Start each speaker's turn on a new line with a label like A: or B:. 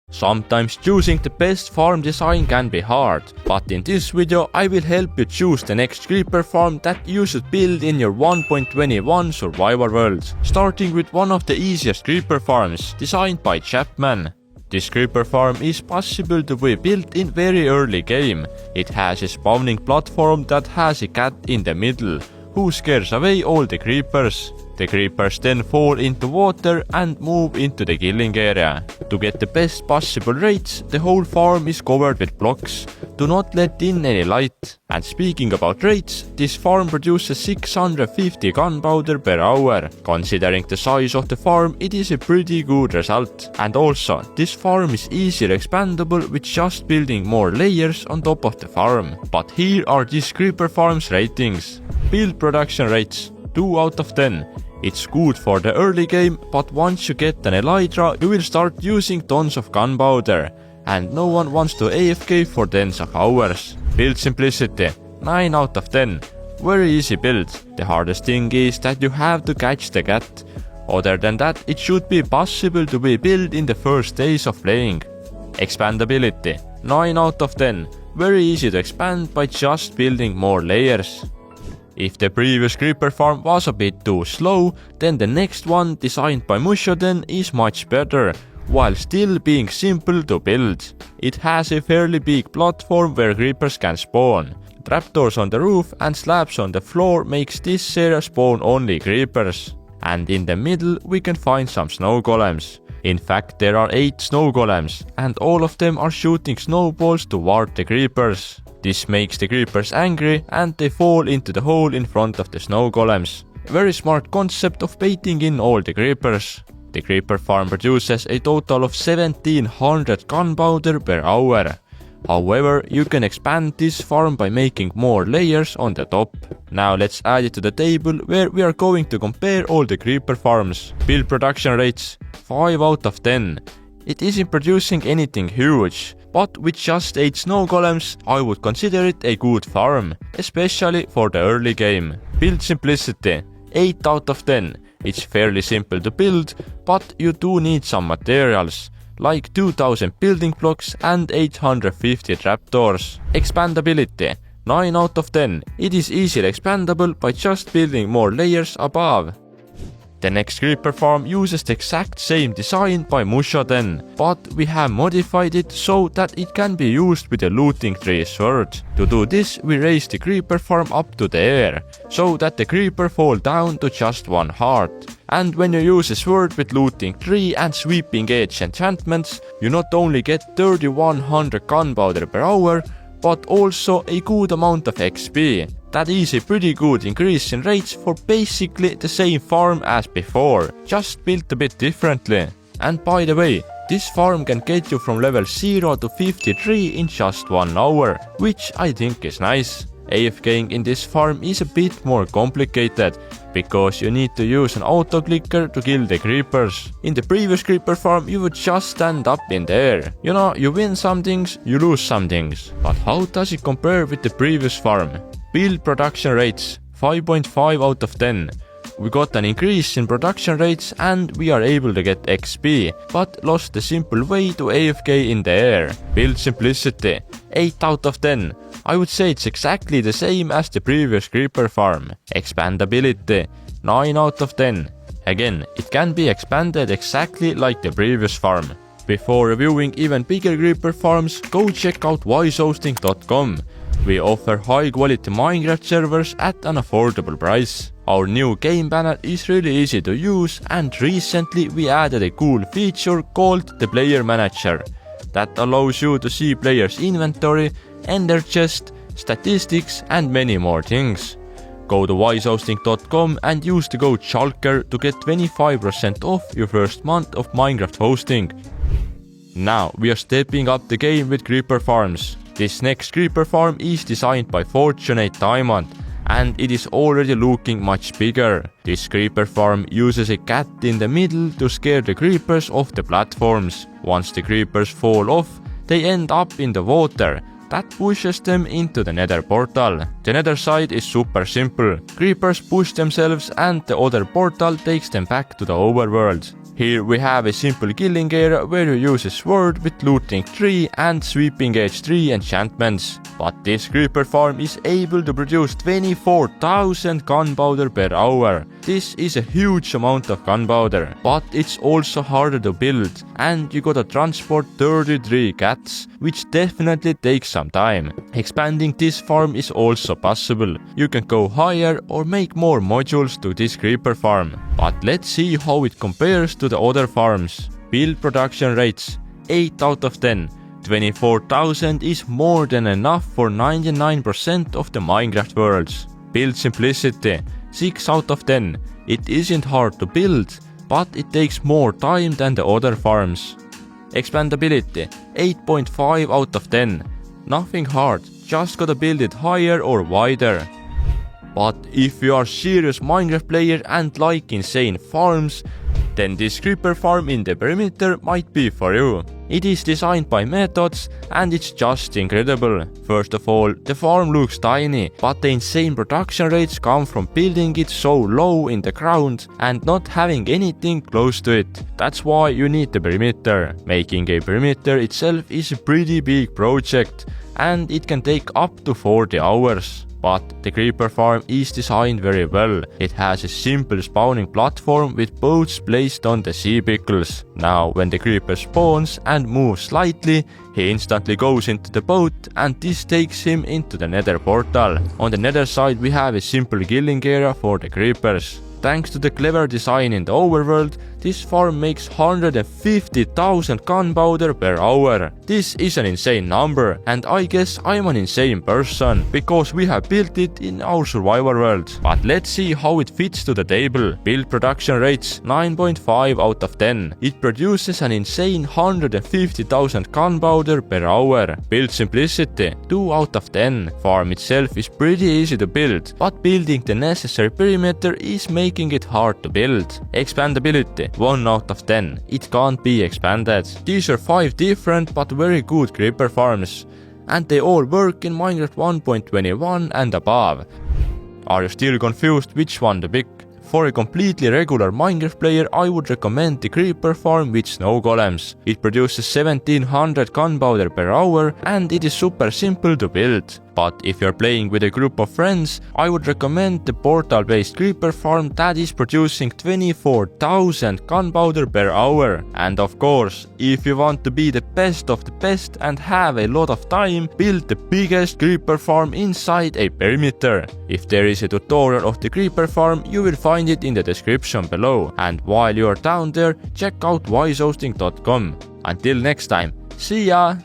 A: Sometimes choosing the best farm design can be hard, but in this video I will help you choose the next creeper farm that you should build in your 1.21 survival world, starting with one of the easiest creeper farms, designed by Chapman. This creeper farm is possible to be built in very early game. It has a spawning platform that has a cat in the middle, who scares away all the creepers. The creepers then fall into water and move into the killing area. To get the best possible rates, the whole farm is covered with blocks. Do not let in any light. And speaking about rates, this farm produces 650 gunpowder per hour. Considering the size of the farm, it is a pretty good result. And also, this farm is easily expandable with just building more layers on top of the farm. But here are this creeper farm's ratings. Build production rates 2 out of 10. It's good for the early game, but once you get an elytra, you will start using tons of gunpowder, and no one wants to AFK for tens of hours. Build simplicity 9 out of 10. Very easy build. The hardest thing is that you have to catch the cat. Other than that, it should be possible to be built in the first days of playing. Expandability 9 out of 10. Very easy to expand by just building more layers. If the previous creeper farm was a bit too slow, then the next one, designed by Mushoden, is much better, while still being simple to build. It has a fairly big platform where creepers can spawn. Trapdoors on the roof and slabs on the floor makes this area spawn only creepers. And in the middle we can find some snow golems. In fact, there are 8 snow golems, and all of them are shooting snowballs toward the creepers. This makes the creepers angry and they fall into the hole in front of the snow golems. Very smart concept of baiting in all the creepers. The creeper farm produces a total of 1700 gunpowder per hour. However, you can expand this farm by making more layers on the top. Now let's add it to the table where we are going to compare all the creeper farms. Build production rates 5 out of 10. It isn't producing anything huge, but with just 8 snow golems, I would consider it a good farm, especially for the early game. Build simplicity 8 out of 10. It's fairly simple to build, but you do need some materials, like 2000 building blocks and 850 trapdoors. Expandability 9 out of 10. It is easily expandable by just building more layers above. The next creeper farm uses the exact same design by Mushoden, but we have modified it so that it can be used with a looting tree sword. To do this, we raise the creeper farm up to the air, so that the creeper fall down to just 1 heart. And when you use a sword with looting tree and sweeping edge enchantments, you not only get 3100 gunpowder per hour, but also a good amount of XP. That is a pretty good increase in rates for basically the same farm as before, just built a bit differently. And by the way, this farm can get you from level 0 to 53 in just 1 hour, which I think is nice. AFKing in this farm is a bit more complicated, because you need to use an auto clicker to kill the creepers. In the previous creeper farm you would just stand up in the air. You know, you win some things, you lose some things. But how does it compare with the previous farm? Build production rates 5.5 out of 10. We got an increase in production rates and we are able to get XP, but lost the simple way to AFK in the air. Build simplicity 8 out of 10. I would say it's exactly the same as the previous creeper farm. Expandability 9 out of 10. Again, it can be expanded exactly like the previous farm. Before reviewing even bigger creeper farms, go check out wisehosting.com. We offer high quality Minecraft servers at an affordable price. Our new game banner is really easy to use, and recently we added a cool feature called the Player Manager that allows you to see players' inventory, ender chest, statistics and many more things. Go to wisehosting.com and use the code Shulker to get 25% off your first month of Minecraft hosting. Now we are stepping up the game with creeper farms. This next creeper farm is designed by Fortunate Diamond, and it is already looking much bigger. This creeper farm uses a cat in the middle to scare the creepers off the platforms. Once the creepers fall off, they end up in the water. That pushes them into the nether portal. The nether side is super simple. Creepers push themselves and the other portal takes them back to the overworld. Here we have a simple killing area where you use a sword with looting 3 and sweeping edge 3 enchantments. But this creeper farm is able to produce 24,000 gunpowder per hour. This is a huge amount of gunpowder, but it's also harder to build, and you gotta transport 33 cats, which definitely takes some time. Expanding this farm is also possible. You can go higher or make more modules to this creeper farm. But let's see how it compares to the other farms. Build production rates 8 out of 10. 24,000 is more than enough for 99% of the Minecraft worlds. Build simplicity 6 out of 10. It isn't hard to build, but it takes more time than the other farms. Expandability 8.5 out of 10. Nothing hard, just gotta build it higher or wider. But if you are a serious Minecraft player and like insane farms, then this creeper farm in the perimeter might be for you. It is designed by Methods and it's just incredible. First of all, the farm looks tiny, but the insane production rates come from building it so low in the ground and not having anything close to it. That's why you need the perimeter. Making a perimeter itself is a pretty big project and it can take up to 40 hours. But the creeper farm is designed very well. It has a simple spawning platform with boats placed on the sea pickles. Now when the creeper spawns and moves slightly, he instantly goes into the boat and this takes him into the nether portal. On the nether side we have a simple killing area for the creepers. Thanks to the clever design in the overworld, this farm makes 150,000 gunpowder per hour. This is an insane number, and I guess I'm an insane person, because we have built it in our survival world. But let's see how it fits to the table. Build production rates 9.5 out of 10. It produces an insane 150,000 gunpowder per hour. Build simplicity 2 out of 10. Farm itself is pretty easy to build, but building the necessary perimeter is making it hard to build. Expandability 1 out of 10. It can't be expanded. These are 5 different but very good creeper farms, and they all work in Minecraft 1.21 and above. Are you still confused which one to pick? For a completely regular Minecraft player, I would recommend the creeper farm with snow golems. It produces 1700 gunpowder per hour and it is super simple to build. But if you're playing with a group of friends, I would recommend the portal-based creeper farm that is producing 24,000 gunpowder per hour. And of course, if you want to be the best of the best and have a lot of time, build the biggest creeper farm inside a perimeter. If there is a tutorial of the creeper farm, you will find it in the description below. And while you are down there, check out wisehosting.com. Until next time, see ya!